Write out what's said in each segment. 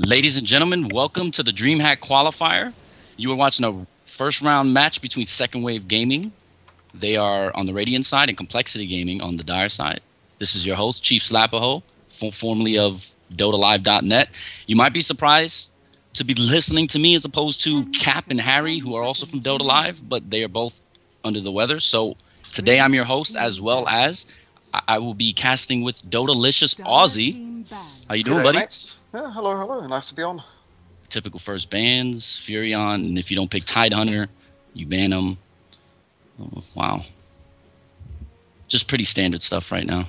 Ladies and gentlemen, welcome to the Dreamhack Qualifier. You are watching a first round match between Second Wave Gaming. They are on the Radiant side and Complexity Gaming on the Dire side. This is your host, Chief Slapaho, formerly of DotaLive.net. You might be surprised to be listening to me as opposed to Cap and Harry, who are also from Dota Live, but they are both under the weather. So today I'm your host, as well as I will be casting with Dotalicious Aussie. How you doing, buddy? Mates. Yeah, hello. Nice to be on. Typical first bans, Furion, and if you don't pick Tidehunter, you ban them. Oh, wow. Just pretty standard stuff right now.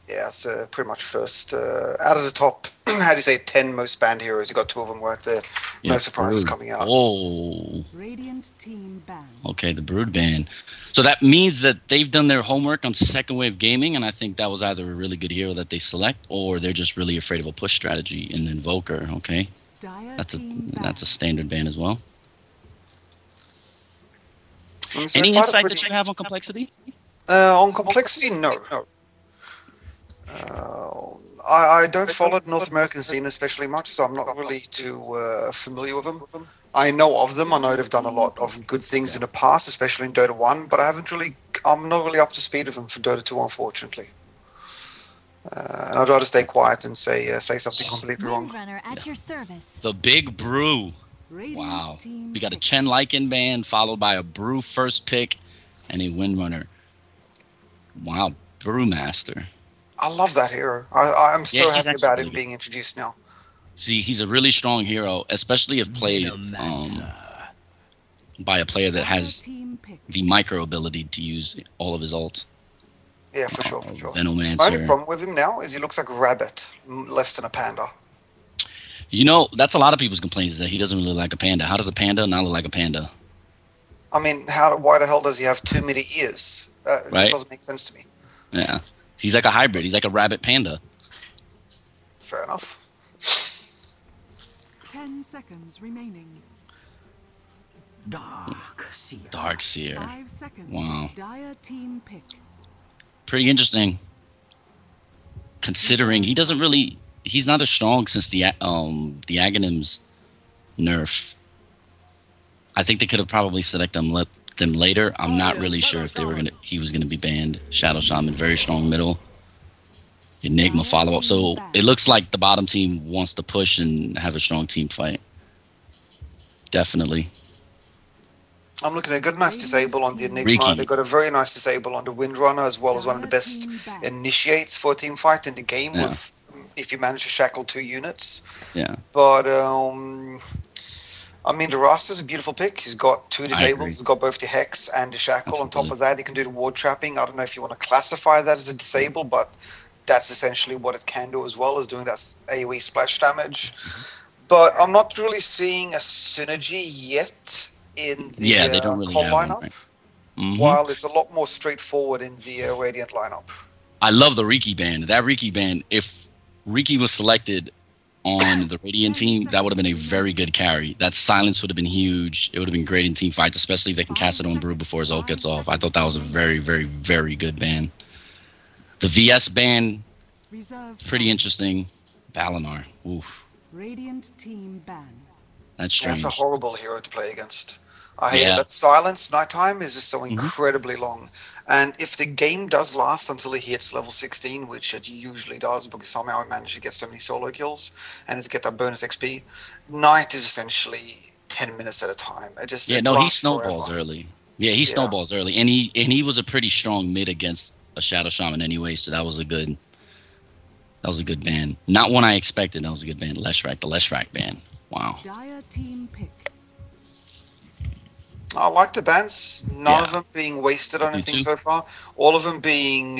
Yeah, it's pretty much first. Out of the top, how do you say, 10 most banned heroes, you got 2 of them right there. Yeah, no surprises coming out. Oh. Radiant team ban. Okay, the Brood ban. So that means that they've done their homework on Second Wave Gaming, and I think that was either a really good hero that they select, or they're just really afraid of a push strategy in Invoker. Okay, that's a standard ban as well. So any insight that you have on Complexity? On Complexity, no. I don't follow the North American scene especially much, so I'm not really too familiar with them. I know of them. I know they've done a lot of good things in the past, especially in Dota 1, but I'm not really up to speed with them for Dota 2, unfortunately. And I'd rather stay quiet and say something completely wrong. At your service. The Big Brew. Wow. We got a Chen Lycan ban, followed by a Brew first pick, and a Windrunner. Wow, Brewmaster. I love that hero. I'm so happy about him really being introduced now. See, he's a really strong hero, especially if played by a player that has the micro ability to use all of his ults. Yeah, for sure. Venomancer. My only problem with him now is he looks like a rabbit, less than a panda. You know, that's a lot of people's complaints, is that he doesn't really look like a panda. How does a panda not look like a panda? I mean, why the hell does he have too many ears? It just doesn't make sense to me. Yeah. He's like a hybrid. He's like a rabbit panda. Fair enough. 10 seconds remaining. Darkseer. 5 seconds. Wow. Dire team pick. Pretty interesting. Considering he's not as strong since the Aghanim's nerf. I think they could have probably selected them later. I'm not really sure if he was gonna be banned. Shadow Shaman, very strong middle. Enigma follow up. So it looks like the bottom team wants to push and have a strong team fight. Definitely. I'm looking at a good nice disable on the Enigma. Riki. They've got a very nice disable on the Windrunner, as well as one of the best initiates for a team fight in the game. Yeah. If you manage to shackle 2 units. Yeah. But I mean, the Rasta's a beautiful pick. He's got 2 disables. He's got both the Hex and the Shackle. Absolutely. On top of that, he can do the ward trapping. I don't know if you want to classify that as a disable, but that's essentially what it can do, as well as doing that AoE splash damage. But I'm not really seeing a synergy yet in the they don't really coL have lineup, one, right? while it's a lot more straightforward in the Radiant lineup. I love the Riki ban. That Riki ban, if Riki was selected on the Radiant team, that would have been a very good carry. That silence would have been huge. It would have been great in team fights, especially if they can cast it on Brew before his ult gets off. I thought that was a very, very, very good ban. The VS ban, pretty interesting. Valinar, oof. Radiant team ban. That's strange. That's a horrible hero to play against. I hear that silence nighttime is just so incredibly long. And if the game does last until he hits level 16, which it usually does, because somehow he managed to get so many solo kills and to get that bonus XP, night is essentially 10 minutes at a time. He snowballs early. Yeah, he snowballs early, and he was a pretty strong mid against a Shadow Shaman anyway, so that was a good ban. Not one I expected. That was a good ban. Leshrac, the Leshrac ban. Wow. Dire team pick. I like the bans. None of them being wasted on anything so far. All of them being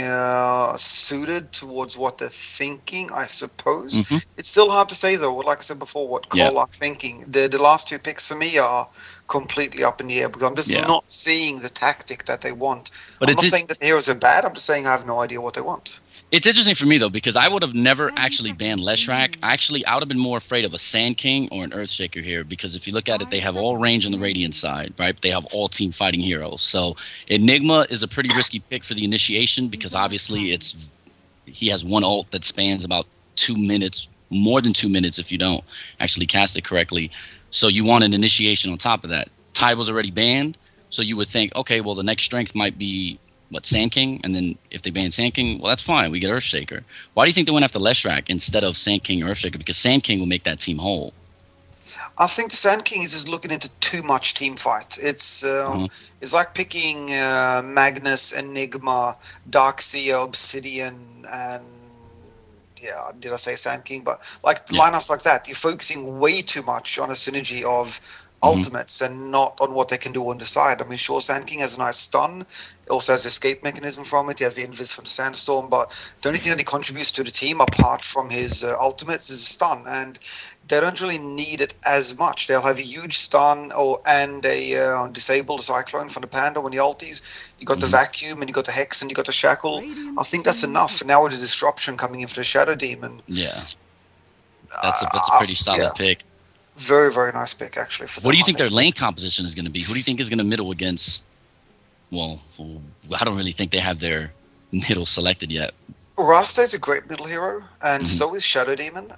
suited towards what they're thinking, I suppose. It's still hard to say, though. Like I said before, what coL are thinking. The last 2 picks for me are completely up in the air, because I'm just not seeing the tactic that they want. But I'm not saying that the heroes are bad. I'm just saying I have no idea what they want. It's interesting for me, though, because I would have never actually banned Leshrac. I would have been more afraid of a Sand King or an Earthshaker here, because if you look at it, they have all range on the Radiant side, right? They have all team fighting heroes. So Enigma is a pretty risky pick for the initiation, because obviously he has one ult that spans about 2 minutes more than 2 minutes if you don't actually cast it correctly. So you want an initiation on top of that. Tide was already banned, so you would think, okay, well, the next strength might be, Sand King? And then if they ban Sand King, well, that's fine. We get Earthshaker. Why do you think they went after Leshrac instead of Sand King or Earthshaker? Because Sand King will make that team whole. I think the Sand King is just looking into too much team fight. It's like picking Magnus, Enigma, Darkseer, Obsidian, and did I say Sand King? But lineups like that, you're focusing way too much on a synergy of ultimates and not on what they can do on the side. I mean, sure, Sand King has a nice stun. It also has escape mechanism from it. He has the invis from the Sandstorm, but the only thing that he contributes to the team apart from his ultimates is a stun, and they don't really need it as much. They'll have a huge stun and a disable the Cyclone from the Panda when he ulties. You got the Vacuum, and you got the Hex, and you got the Shackle. I think that's enough. Now with the Disruption coming in for the Shadow Demon. Yeah. That's a pretty solid pick. Very, very nice pick, actually. For what do you think their lane composition is going to be? Who do you think is going to middle against? Well, I don't really think they have their middle selected yet. Rasta is a great middle hero, and so is Shadow Demon.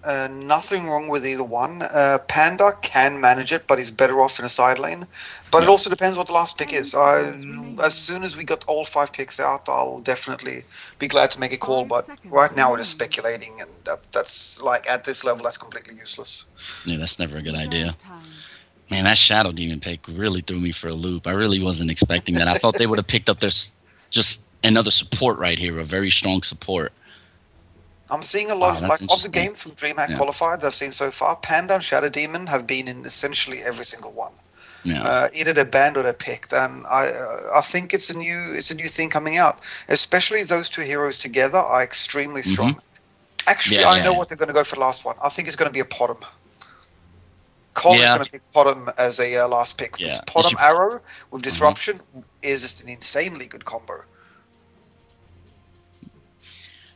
Nothing wrong with either one. Panda can manage it, but he's better off in a side lane. But it also depends what the last pick is. As soon as we got all 5 picks out, I'll definitely be glad to make a call. But right now we're just speculating, and that's like at this level, that's completely useless. Yeah, that's never a good idea. Man, that Shadow Demon pick really threw me for a loop. I really wasn't expecting that. I thought they would have picked up their just another support right here, a very strong support. I'm seeing a lot of the games from Dreamhack Qualifiers I've seen so far. Panda and Shadow Demon have been in essentially every single one. Yeah. Either they're banned or they're picked, and I think it's a new thing coming out. Especially those two heroes together are extremely strong. Actually, I know what they're going to go for the last one. I think it's going to be a Potom. coL is going to pick Potom as a last pick. Yeah. Potom Arrow with Disruption is just an insanely good combo.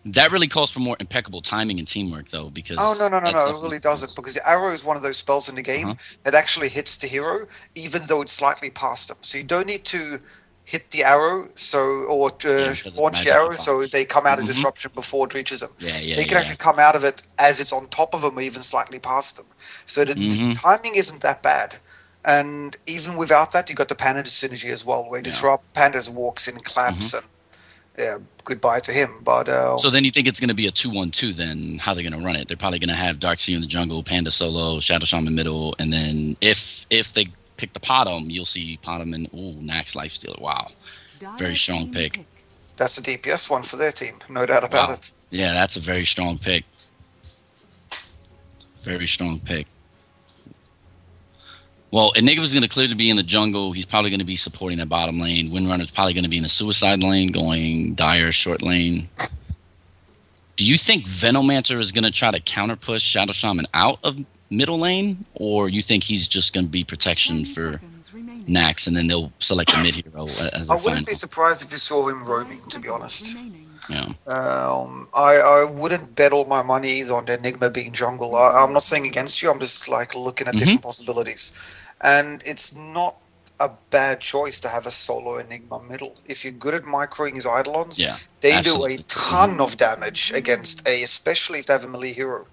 That really calls for more impeccable timing and teamwork, though, because... Oh, no, it really doesn't, because the arrow is one of those spells in the game that actually hits the hero, even though it's slightly past them. So you don't need to hit the arrow launch the arrow so they come out of disruption before it reaches them. They can actually come out of it as it's on top of them or even slightly past them. So the timing isn't that bad. And even without that, you got the Panda synergy as well, where Disrupt, Pandas walks in, claps, and goodbye to him. But so then you think it's going to be a 2-1-2 then? How they're going to run it? They're probably going to have Darkseer in the jungle, Panda solo, Shadow Shaman middle, and then if they pick the Potom, you'll see Potom and Nax Lifestealer. Wow, very strong pick. That's a DPS one for their team, no doubt about it. Yeah, that's a very strong pick. Very strong pick. Well, Enigma's going to clearly be in the jungle. He's probably going to be supporting that bottom lane. Windrunner's probably going to be in the suicide lane, going Dire short lane. Do you think Venomancer is going to try to counter push Shadow Shaman out of middle lane, or you think he's just going to be protection for Nax, and then they'll select a mid hero as a I wouldn't be surprised if you saw him roaming, to be honest. Yeah. I wouldn't bet all my money either on the Enigma being jungle. I'm not saying against you. I'm just like looking at different possibilities. And it's not a bad choice to have a solo Enigma middle. If you're good at microing his Eidolons, they do a ton of damage against especially if they have a melee hero.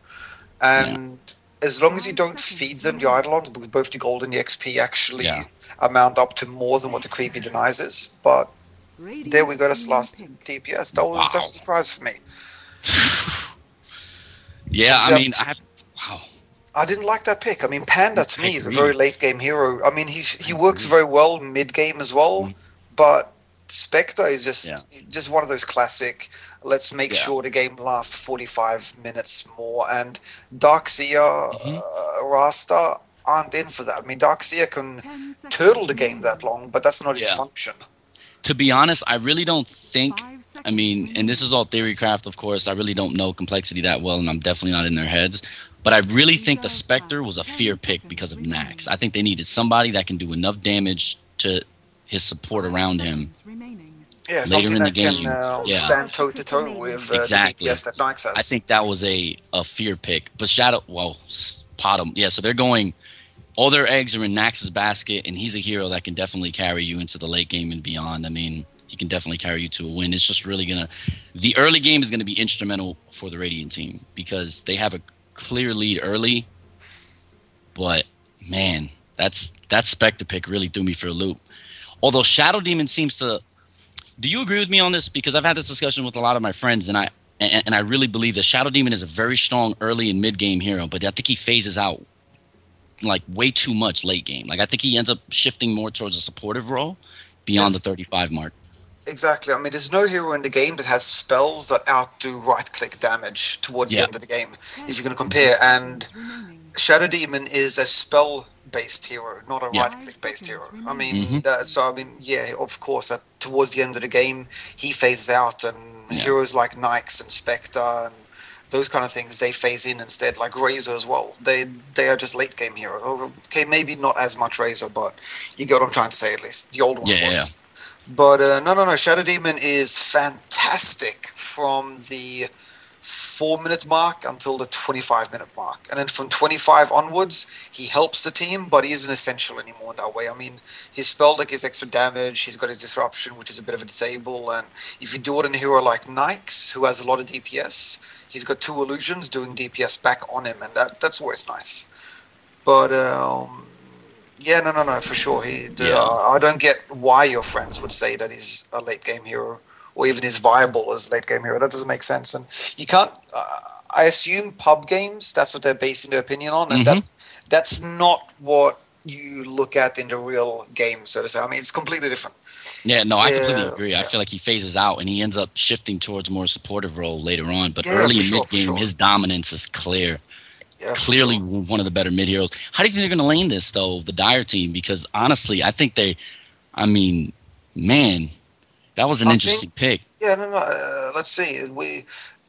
And as long as you don't feed them the Eidolons, because both the gold and the XP actually amount up to more than what the creepy denies is. But there we go, that's the last DPS. That was a surprise for me. I didn't like that pick. I mean, Panda to me is a very late game hero. I mean, he works very well mid game as well, but Spectre is just one of those classic. Let's make sure the game lasts 45 minutes more. And Darkseer, Rasta aren't in for that. I mean, Darkseer can turtle the game that long, but that's not his function. To be honest, I really don't think. I mean, and this is all theory craft, of course. I really don't know Complexity that well, and I'm definitely not in their heads. But I really think the Spectre was a fear pick because of Nax. I think they needed somebody that can do enough damage to his support around him. Yeah, later in the game, stand toe to toe with the DPS that Nax has. I think that was a fear pick. But Potom, so they're going. All their eggs are in Nax's basket, and he's a hero that can definitely carry you into the late game and beyond. I mean, he can definitely carry you to a win. It's just really the early game is gonna be instrumental for the Radiant team because they have a clear lead early, but man, that Spectre pick really threw me for a loop. Although Shadow Demon seems to, do you agree with me on this? Because I've had this discussion with a lot of my friends, and I really believe that Shadow Demon is a very strong early and mid game hero, but I think he phases out like way too much late game. Like I think he ends up shifting more towards a supportive role beyond the 35 mark. Exactly. I mean, there's no hero in the game that has spells that outdo right-click damage towards the end of the game, if you're going to compare. And Shadow Demon is a spell-based hero, not a right-click-based hero. I mean, of course, towards the end of the game, he phases out, and heroes like Nyx and Spectre and those kind of things, they phase in instead, like Razor as well. They are just late-game heroes. Okay, maybe not as much Razor, but you get what I'm trying to say at least. The old one was. Yeah. But no. Shadow Demon is fantastic from the 4-minute mark until the 25-minute mark. And then from 25 onwards, he helps the team, but he isn't essential anymore in that way. I mean, his spell deck is extra damage. He's got his Disruption, which is a bit of a disable. And if you do it in a hero like Nyx, who has a lot of DPS, he's got 2 illusions doing DPS back on him, and that's always nice. But no, for sure. I don't get why your friends would say that he's a late game hero, or even is viable as a late game hero. That doesn't make sense. And you can't. I assume pub games, that's what they're basing their opinion on, and that's not what you look at in the real game, so to say. I mean, it's completely different. Yeah, no, I completely agree. I feel like he phases out and he ends up shifting towards more supportive role later on. But early in mid-game, his dominance is clear. Yeah, clearly one of the better mid heroes. How do you think they're going to lane this, though, the Dire team? Because honestly, I think that was an interesting pick. Yeah, no. Let's see.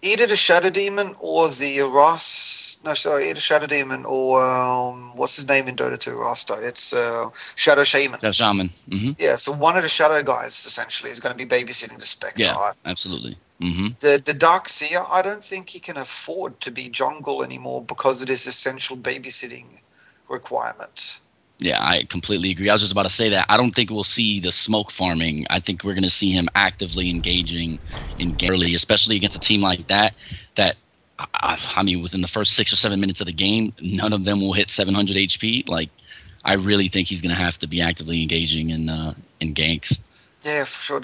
Either the Shadow Demon or the Ross. No, sorry, either Shadow Demon or what's his name in Dota 2 roster? It's Shadow Shaman. Shadow Shaman. Mm-hmm. Yeah, so one of the Shadow guys essentially is going to be babysitting the Spectre. Yeah, absolutely. Mm-hmm. The Dark Seer, I don't think he can afford to be jungle anymore because of this essential babysitting requirement. Yeah, I completely agree. I was just about to say that. I don't think we'll see the smoke farming. I think we're going to see him actively engaging in game early, especially against a team like that. I mean, within the first 6 or 7 minutes of the game, none of them will hit 700 HP. Like, I really think he's going to have to be actively engaging in ganks. Yeah, for sure.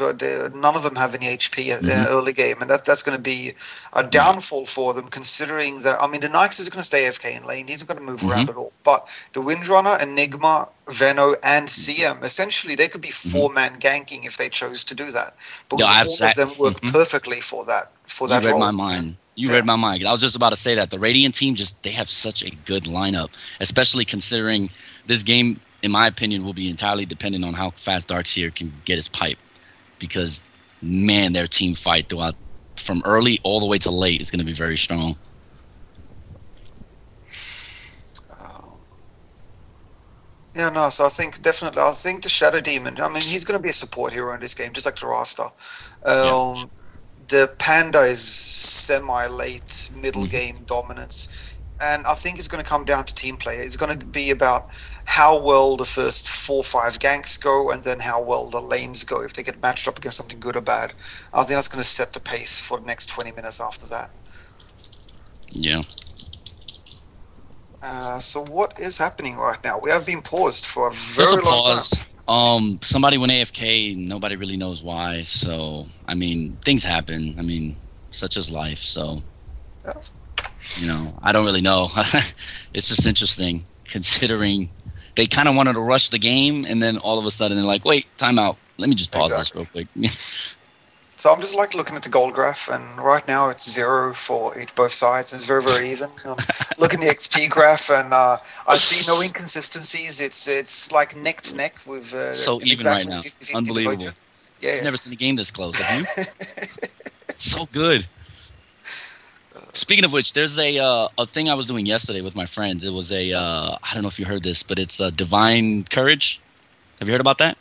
None of them have any HP at the early game, and that's going to be a downfall for them, considering that, I mean, the Nyx is going to stay AFK in lane. He's not going to move around at all. But the Windrunner, Enigma, Veno, and CM, essentially, they could be 4-man ganking if they chose to do that. Because all of them work perfectly for that role. You read my mind. You read my mind. I was just about to say that. The Radiant team, they have such a good lineup, especially considering this game, in my opinion, will be entirely dependent on how fast Darkseer can get his pipe. Because, man, their team fight throughout, from early all the way to late, is going to be very strong. So I think the Shadow Demon, I mean, he's going to be a support hero in this game, just like the Rasta. The Panda is semi-late, middle game dominance. And I think it's going to come down to team play. It's going to be about how well the first 4 or 5 ganks go, and then how well the lanes go, if they get matched up against something good or bad. I think that's going to set the pace for the next 20 minutes after that. Yeah. So what is happening right now? We have been paused for a very long time. Somebody went AFK, nobody really knows why. So, I mean, things happen. I mean, such is life. So, I don't really know. It's just interesting, considering they kind of wanted to rush the game, and then all of a sudden they're like, wait, time out. Let me just pause this real quick. So I'm just looking at the gold graph, and right now it's 0 for both sides. It's very, very even. Looking at the XP graph, and I see no inconsistencies. It's like neck to neck with so even right now. 50-50 Unbelievable. Division. I've never seen a game this close. Have you? So good. Speaking of which, there's a thing I was doing yesterday with my friends. It was I don't know if you heard this, but it's Divine Courage. Have you heard about that?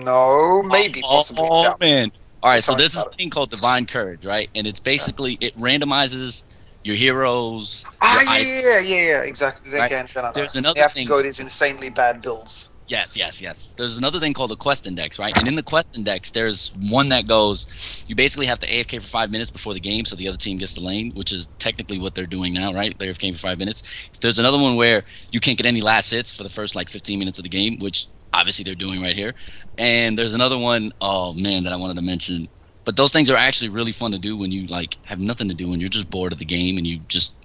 No, maybe, possibly. Oh, man. All right, so there's this thing called Divine Courage, right? And it's basically, it randomizes your heroes. Yeah, exactly. Right? There's another they have thing. to go these insanely bad builds. Yes. There's another thing called the quest index, right? And in the quest index, there's one that goes, you basically have to AFK for 5 minutes before the game so the other team gets the lane, which is technically what they're doing now, right? They're AFK for 5 minutes. There's another one where you can't get any last hits for the first, like, 15 minutes of the game, which obviously they're doing right here. And there's another one, oh, man, that I wanted to mention. But those things are actually really fun to do when you, like, have nothing to do and you're just bored of the game and you just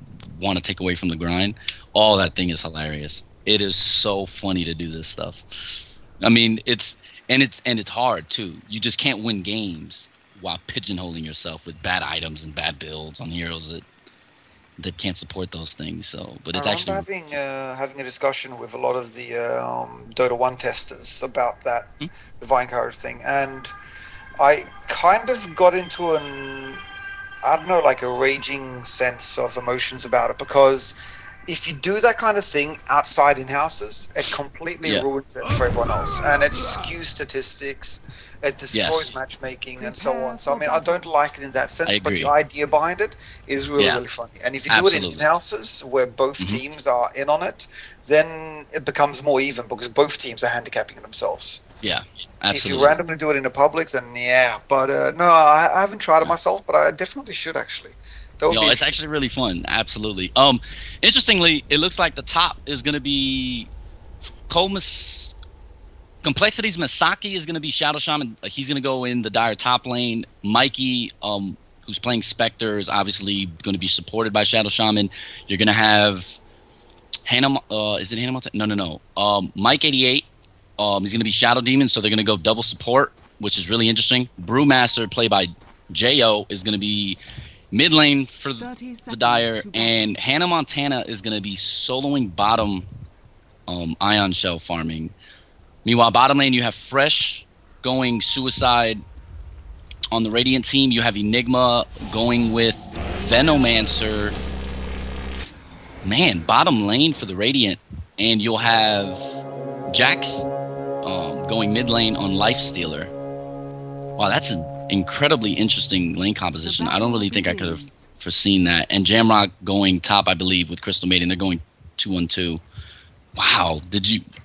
want to take away from the grind. All that thing is hilarious. It is so funny to do this stuff. I mean, it's hard too. You just can't win games while pigeonholing yourself with bad items and bad builds on heroes that can't support those things. So, but it's actually having a discussion with a lot of the Dota 1 testers about that Divine Courage thing, and I kind of got into like a raging sense of emotions about it, because if you do that kind of thing outside in-houses, it completely ruins it for everyone else. And it skews statistics, it destroys matchmaking, and so on. So, I mean, I don't like it in that sense, but the idea behind it is really, really funny. And if you do it in in-houses, where both teams are in on it, then it becomes more even, because both teams are handicapping themselves. Yeah, absolutely. If you randomly do it in a public, then but no, I haven't tried it myself, but I definitely should, actually. It's actually really fun. Absolutely. Interestingly, it looks like the top is going to be Complexity's Masaki is going to be Shadow Shaman. He's going to go in the Dire top lane. Mikey, who's playing Spectre, is obviously going to be supported by Shadow Shaman. You're going to have Hannah. Is it Hannah? No. Mike 88. He's going to be Shadow Demon, so they're going to go double support, which is really interesting. Brewmaster, played by Jo, is going to be mid lane for the Dire, and Hannah Montana is going to be soloing bottom Ion Shell farming. Meanwhile, bottom lane, you have Fresh going Suicide. On the Radiant team, you have Enigma going with Venomancer. Man, bottom lane for the Radiant, and you'll have Jax going mid lane on Lifestealer. Wow, that's an incredibly interesting lane composition. I don't really think I could have foreseen that. And Jamrock going top, I believe, with Crystal Maiden. They're going 2-1-2. Wow.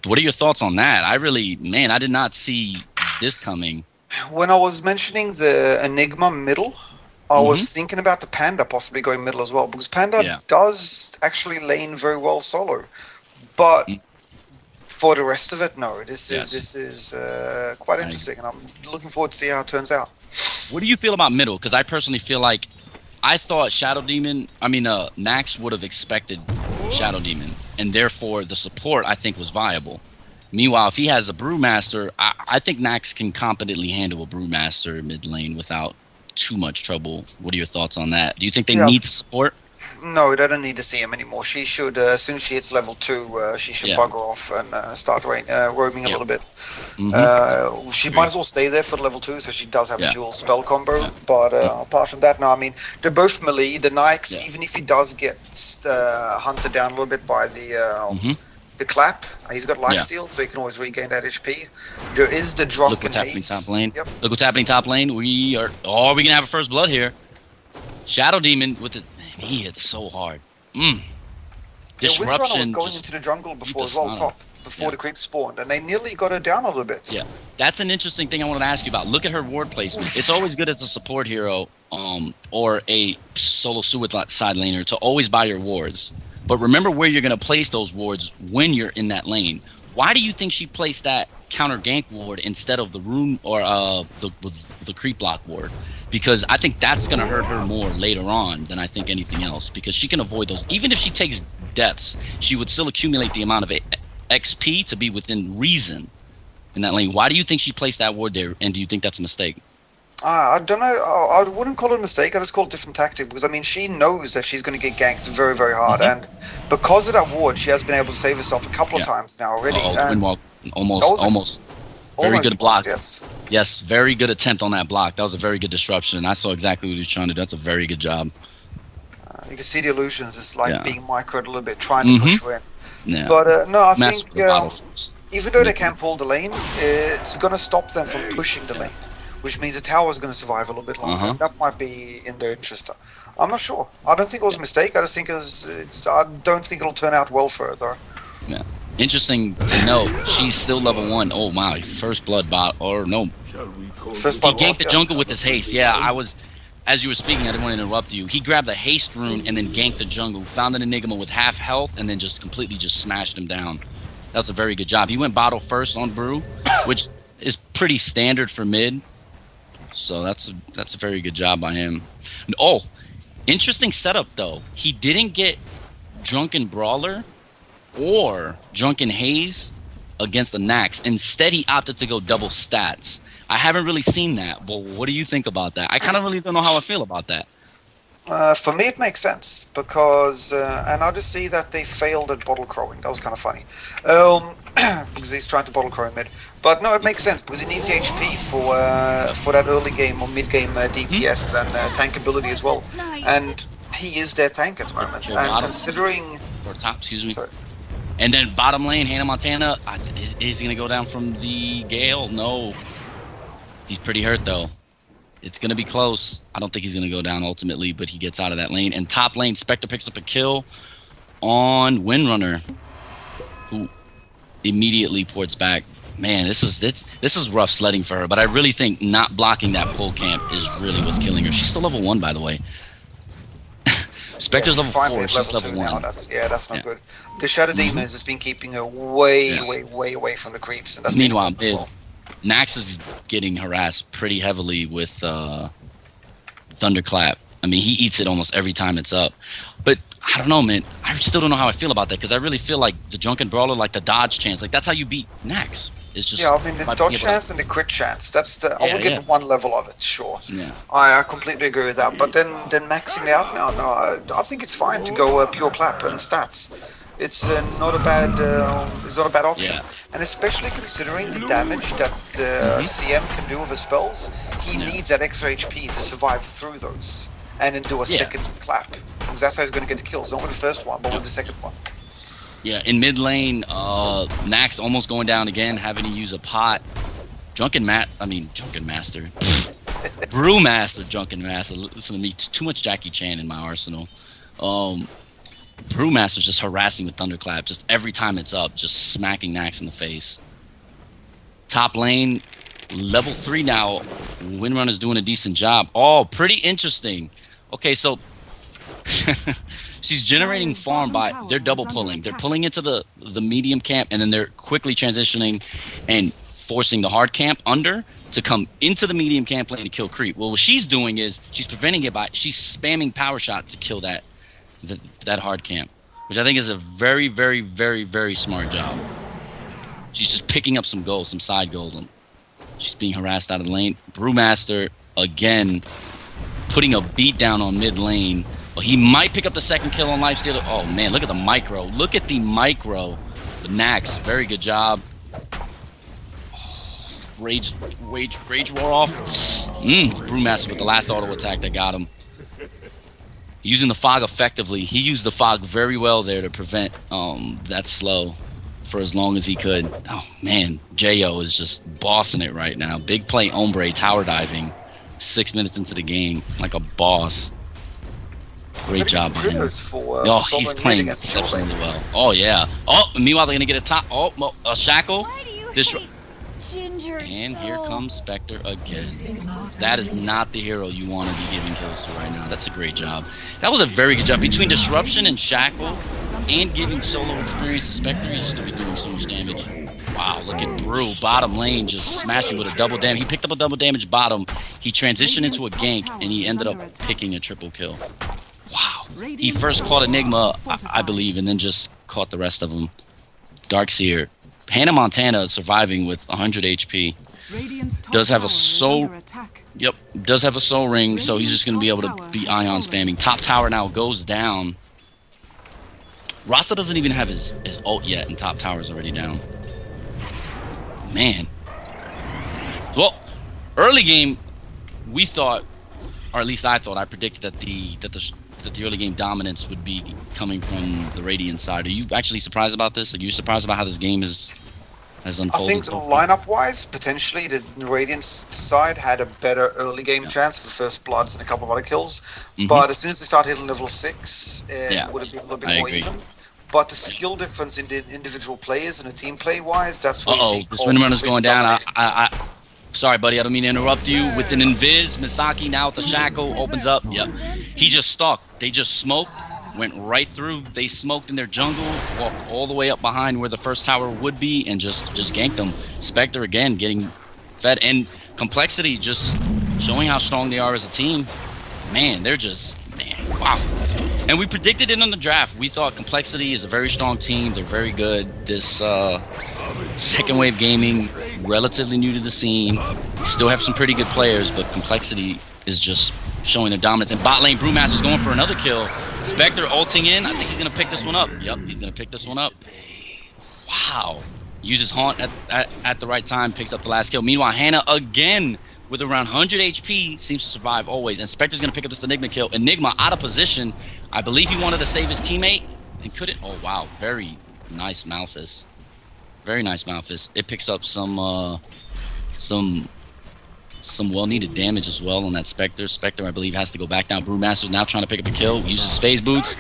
What are your thoughts on that? I did not see this coming. When I was mentioning the Enigma middle, I was thinking about the Panda possibly going middle as well, because Panda does actually lane very well solo. But for the rest of it, no. This is quite interesting, and I'm looking forward to see how it turns out. What do you feel about middle? Because I personally feel like I thought Nax would have expected Shadow Demon, and therefore the support I think was viable. Meanwhile, if he has a Brewmaster, I think Nax can competently handle a Brewmaster mid lane without too much trouble. What are your thoughts on that? Do you think they need support? No, they don't need to see him anymore. She should, as soon as she hits level 2, she should bugger off and start roaming a little bit. She might as well stay there for level 2, so she does have a dual spell combo. But apart from that, no, I mean, they're both melee. The Nyx, even if he does get hunted down a little bit by the clap, he's got lifesteal, so he can always regain that HP. There is the Drunken Look what's happening Haze. Top lane. Look what's happening top lane. Are we going to have a first blood here? Shadow Demon with the... He hits so hard. Disruption. Was going into the jungle before as well, before the creep spawned, and they nearly got her down a little bit. Yeah, that's an interesting thing I wanted to ask you about. Look at her ward placement. It's always good as a support hero or a solo suicide laner to always buy your wards. But remember where you're going to place those wards when you're in that lane. Why do you think she placed that counter gank ward instead of the rune or the creep block ward? Because I think that's going to hurt her more later on than I think anything else, because she can avoid those. Even if she takes deaths, she would still accumulate the amount of XP to be within reason in that lane. Why do you think she placed that ward there, and do you think that's a mistake? I don't know. I wouldn't call it a mistake. I just call it a different tactic, because, I mean, she knows that she's going to get ganked very, very hard, and because of that ward, she has been able to save herself a couple of times now already. Almost. Very good block. Yes, very good attempt on that block. That was a very good disruption. I saw exactly what he was trying to do. That's a very good job. You can see the illusions. It's like being microed a little bit, trying to push her in. Yeah. But no, I think even though they can pull the lane, it's going to stop them from pushing the lane, which means the tower is going to survive a little bit longer. That might be in their interest. I'm not sure. I don't think it was a mistake. I just think I don't think it'll turn out well further. Yeah. Interesting to note, she's still level 1. Oh my, first blood bot, or no. First He blood ganked the bot, jungle with his haste. Yeah, I was, as you were speaking, I didn't want to interrupt you. He grabbed the haste rune and then ganked the jungle, found an Enigma with half health, and then just completely just smashed him down. That was a very good job. He went bottle first on Brew, which is pretty standard for mid. So that's a very good job by him. Oh, interesting setup though. He didn't get Drunken Brawler or Drunken Haze against the Nax. Instead, he opted to go double stats. I haven't really seen that. Well, what do you think about that? I kind of really don't know how I feel about that. For me, it makes sense because, and I just see that they failed at bottle crowing. That was kind of funny, because he's trying to bottle crow mid. But no, it makes sense because he needs the HP for that early game or mid game DPS and tank ability as well. And he is their tank at the moment. And considering, or top, excuse me. Sorry. And then bottom lane, Hannah Montana. Is he gonna go down from the Gale? No. He's pretty hurt though. It's going to be close. I don't think he's going to go down ultimately, but he gets out of that lane. And top lane, Spectre picks up a kill on Windrunner, who immediately ports back. Man, this is rough sledding for her, but I really think not blocking that pole camp is really what's killing her. She's still level 1, by the way. Spectre's level 4, she's level 1. That's not good. The Shadow Demon has just been keeping her way away from the creeps. And that's meanwhile, Nax is getting harassed pretty heavily with Thunderclap. I mean, he eats it almost every time it's up. But I don't know, man. I still don't know how I feel about that because I really feel like the Drunken Brawler, like the dodge chance, like that's how you beat Nax. It's just I mean the dodge chance and the crit chance. That's the I will give one level of it, sure. Yeah. I completely agree with that. But then maxing it out now, no, I think it's fine to go pure clap and stats. It's not a bad option, and especially considering the damage that CM can do with his spells, he needs that extra HP to survive through those, and then do a second clap, because that's how he's going to get the kills, not with the first one, but with the second one. Yeah, in mid lane, Nax almost going down again, having to use a pot. Brewmaster, Drunken Master. Listen to me, too much Jackie Chan in my arsenal. Brewmaster's just harassing with Thunderclap, just every time it's up, just smacking Nax in the face. Top lane, level 3 now. Windrunner's doing a decent job. Oh, pretty interesting. Okay, so she's generating farm by, they're double pulling. They're pulling into the medium camp, and then they're quickly transitioning and forcing the hard camp under to come into the medium camp lane to kill creep. Well, what she's doing is she's preventing it by, she's spamming power shot to kill that hard camp, which I think is a very, very, very, very smart job. She's just picking up some gold, some side gold, and she's being harassed out of the lane. Brewmaster, again, putting a beat down on mid lane. Well, he might pick up the second kill on Lifestealer. Oh, man, look at the micro. Look at the micro. The Nax, very good job. Rage roar off. Brewmaster with the last auto attack that got him. Using the fog effectively. He used the fog very well there to prevent that slow for as long as he could. Oh, man. Jo is just bossing it right now. Big play Ombre tower diving 6 minutes into the game like a boss. Great job by him. He's playing exceptionally well. Oh, yeah. Oh, meanwhile, they're going to get a top. Oh, a shackle. And here comes Spectre again. That is not the hero you want to be giving kills to right now. That's a great job. That was a very good job. Between Disruption and Shackle and giving solo experience to Spectre, he's just going to be doing so much damage. Wow, look at Brew. Bottom lane just smashing with a double damage. He picked up a double damage bottom. He transitioned into a gank, and he ended up picking a triple kill. Wow. He first caught Enigma, I believe, and then just caught the rest of them. Darkseer. Hannah Montana is surviving with 100 HP. Does have a soul. Yep, does have a soul ring, so he's just going to be able to be ion spamming. Top tower now goes down. Rasa doesn't even have his ult yet, and top tower is already down. Man. Well, early game, we thought, or at least I thought, I predicted that the early game dominance would be coming from the Radiant side. Are you actually surprised about this? Are you surprised about how this game has unfolded? I think lineup-wise, potentially the Radiant side had a better early game chance for first bloods and a couple of other kills. But as soon as they start hitting level 6, it would have been a little bit more even. But the skill difference in the individual players and the team play wise, that's what you see. This Windrunner's going down. Sorry, buddy, I don't mean to interrupt you. With an invis, Misaki now with the shackle opens up. Yep. He just stalked. They just smoked, went right through. They smoked in their jungle, walked all the way up behind where the first tower would be, and just ganked them. Spectre again getting fed, and Complexity just showing how strong they are as a team. Man, they're just, wow. And we predicted it on the draft. We thought Complexity is a very strong team. They're very good. This second wave gaming, relatively new to the scene. Still have some pretty good players, but Complexity is just showing their dominance. And bot lane, Brewmaster's going for another kill. Spectre ulting in. I think he's going to pick this one up. Yep, he's going to pick this one up. Wow. Uses Haunt at the right time, picks up the last kill. Meanwhile, Hannah again with around 100 HP, seems to survive always. And Spectre's going to pick up this Enigma kill. Enigma out of position. I believe he wanted to save his teammate and couldn't. Oh, wow. Very nice Malphus. Very nice Malphus. It picks up some well-needed damage as well on that Spectre. Spectre, I believe, has to go back down. Brewmaster's now trying to pick up a kill. Uses phase boots.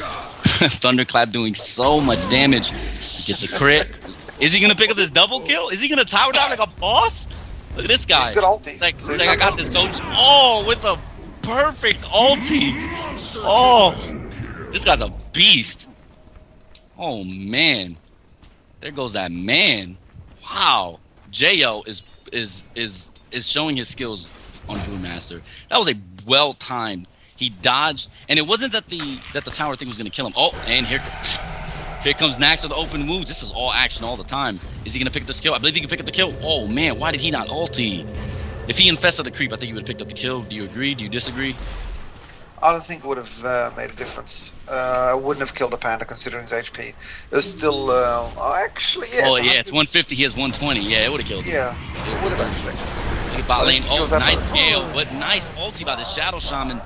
Thunderclap doing so much damage. He gets a crit. Is he going to pick up this double kill? Is he going to tower down like a boss? Look at this guy. He's good ulti. Like I got this, coach. Oh, with a perfect ulti. Oh, this guy's a beast. Oh, man. There goes that man. Wow. Jo is showing his skills on Brewmaster. That was a well-timed. He dodged, and it wasn't that the tower thing was going to kill him. Oh, and here comes Nax with the open wounds. This is all action all the time. Is he going to pick up this kill? I believe he can pick up the kill. Oh, man, why did he not ulti? If he infested the creep, I think he would have picked up the kill. Do you agree? Do you disagree? I don't think it would have made a difference. I wouldn't have killed a Panda considering his HP. It was still, actually, yeah. Oh, yeah, it's 150, he has 120. Yeah, it would have killed him. Yeah, it would have actually. Look at bot lane. Oh, nice Gale, but nice ulti by the Shadow Shaman.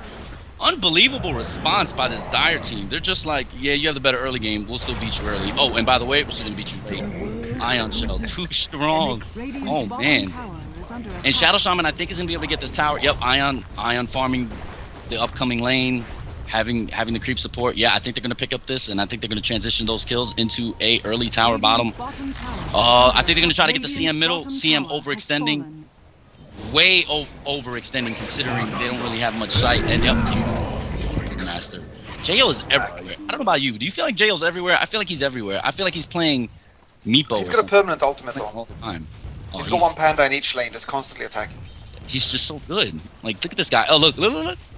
Unbelievable response by this Dire team. They're just like, yeah, you have the better early game. We'll still beat you early. Oh, and by the way, we're still going to beat you late. Ion Shell, too strong. Oh, man. And Shadow Shaman, I think, is going to be able to get this tower. Yep, Ion farming the upcoming lane, having the creep support. Yeah, I think they're going to pick up this, and I think they're going to transition those kills into a early tower bottom. I think they're going to try to get the CM middle. CM overextending. Way overextending considering they don't really have much sight. And yep, Master. Jo is everywhere. I don't know about you. Do you feel like JO's everywhere? I feel like he's everywhere. I feel like he's playing Meepo. He's got a permanent ultimate on. All the time. Oh, he's got one Panda in each lane that's constantly attacking. He's just so good. Like, look at this guy. Oh, look.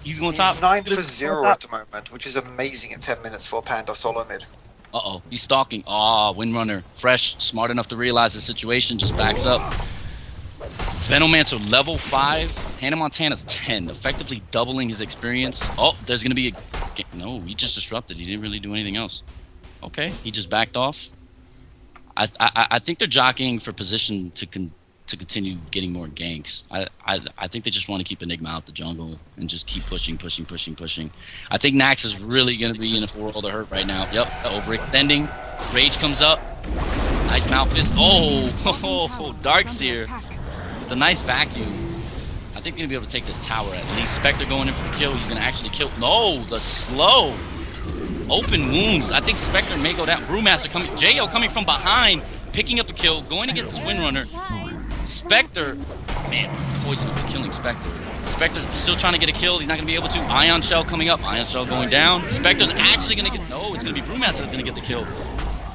He's going top. He's 9 for 0 at the moment, which is amazing in 10 minutes for a Panda solo mid. Uh-oh. He's stalking. Ah, Windrunner. Fresh. Smart enough to realize the situation. Just backs up. Venomancer level 5. Hannah Montana's 10. Effectively doubling his experience. Oh, there's going to be a... No, he just disrupted. He didn't really do anything else. Okay. He just backed off. I think they're jockeying for position to continue getting more ganks. I think they just want to keep Enigma out the jungle and just keep pushing. I think Nax is really going to be in a world of hurt right now. Yep, overextending. Rage comes up. Nice Malphus. Oh, Darkseer. The nice vacuum. I think we're going to be able to take this tower at least. Spectre going in for the kill. He's going to actually kill. No, the slow. Open wounds. I think Spectre may go down. Brewmaster coming. Jo coming from behind. Picking up a kill. Going against his Windrunner. Spectre, man, poison for killing Spectre. Spectre still trying to get a kill. He's not going to be able to. Ion Shell coming up. Ion Shell going down. Spectre's actually going to get... No, it's going to be Brewmaster that's going to get the kill.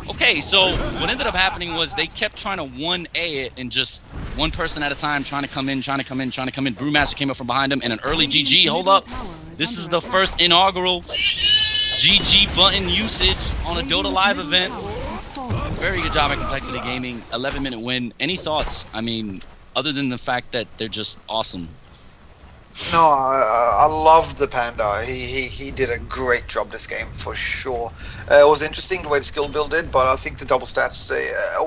Okay, so what ended up happening was they kept trying to 1A it and just one person at a time trying to come in. Brewmaster came up from behind him and an early GG. Hold up. This is the first inaugural GG button usage on a Dota Live event. Very good job at Complexity Gaming. 11-minute win. Any thoughts? I mean, other than the fact that they're just awesome. No, I love the Panda. He did a great job this game for sure. It was interesting the way the skill build did, but I think the double stats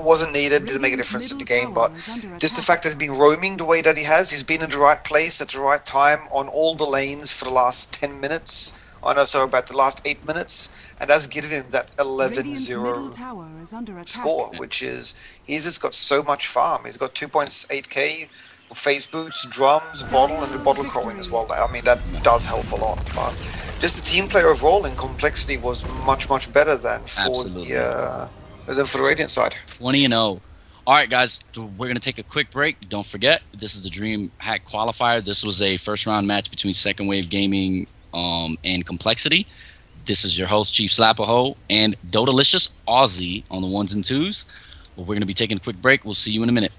wasn't needed. Didn't make a difference in the game, but just the fact that he's been roaming the way that he has, he's been in the right place at the right time on all the lanes for the last 10 minutes. Oh no, sorry, about the last 8 minutes, and that's given him that 11-0 score, which is, he's just got so much farm. He's got 2.8k phase boots, drums, bottle, and the bottle crowing as well. I mean, that does help a lot. But just the team play overall in complexity was much better than for the Radiant side. 20-0. All right, guys, we're gonna take a quick break. Don't forget, this is the DreamHack Qualifier. This was a first-round match between Second Wave Gaming and Complexity. This is your host, Chief Slapperho, and Dodalicious Aussie on the ones and twos. Well, we're gonna be taking a quick break. We'll see you in a minute.